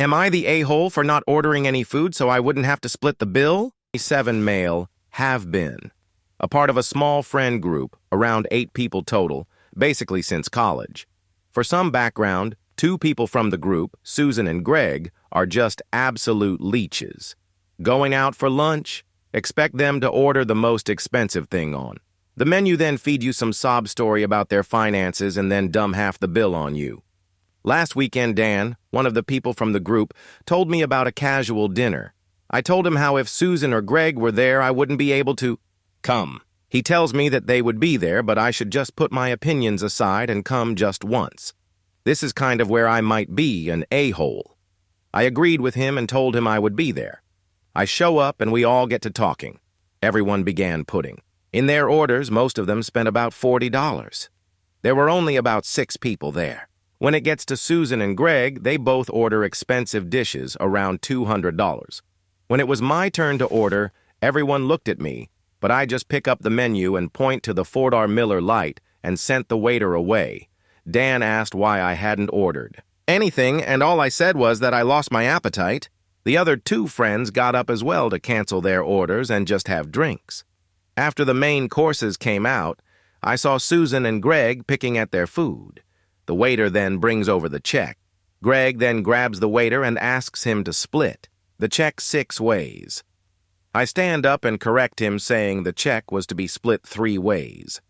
Am I the a-hole for not ordering any food so I wouldn't have to split the bill? 7 male have been a part of a small friend group, around 8 people total, basically since college. For some background, 2 people from the group, Susan and Greg, are just absolute leeches. Going out for lunch? Expect them to order the most expensive thing on. The menu then feed you some sob story about their finances and then dumb half the bill on you. Last weekend, Dan, one of the people from the group, told me about a casual dinner. I told him how if Susan or Greg were there, I wouldn't be able to come. He tells me that they would be there, but I should just put my opinions aside and come just once. This is kind of where I might be an a-hole. I agreed with him and told him I would be there. I show up and we all get to talking. Everyone began putting. In their orders, most of them spent about $40. There were only about 6 people there. When it gets to Susan and Greg, they both order expensive dishes, around $200. When it was my turn to order, everyone looked at me, but I just pick up the menu and point to the $4 Miller Lite and sent the waiter away. Dan asked why I hadn't ordered anything, and all I said was that I lost my appetite. The other 2 friends got up as well to cancel their orders and just have drinks. After the main courses came out, I saw Susan and Greg picking at their food. The waiter then brings over the check. Greg then grabs the waiter and asks him to split the check 6 ways. I stand up and correct him, saying the check was to be split 3 ways.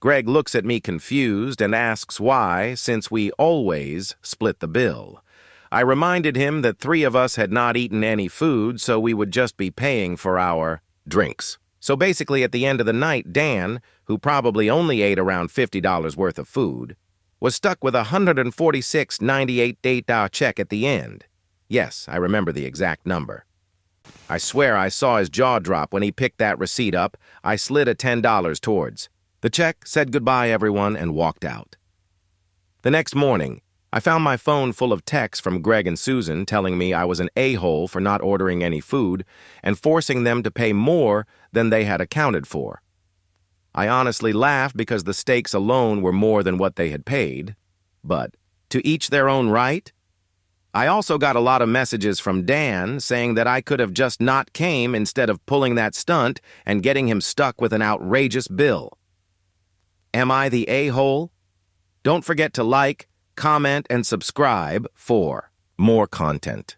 Greg looks at me confused and asks why, since we always split the bill. I reminded him that 3 of us had not eaten any food, so we would just be paying for our drinks. So basically, at the end of the night, Dan, who probably only ate around $50 worth of food, was stuck with a $146.98 date check at the end. Yes, I remember the exact number. I swear I saw his jaw drop when he picked that receipt up. I slid a $10 towards the check, said goodbye everyone, and walked out. The next morning, I found my phone full of texts from Greg and Susan telling me I was an a-hole for not ordering any food and forcing them to pay more than they had accounted for. I honestly laughed because the stakes alone were more than what they had paid. But to each their own right? I also got a lot of messages from Dan saying that I could have just not came instead of pulling that stunt and getting him stuck with an outrageous bill. Am I the a-hole? Don't forget to like, comment, and subscribe for more content.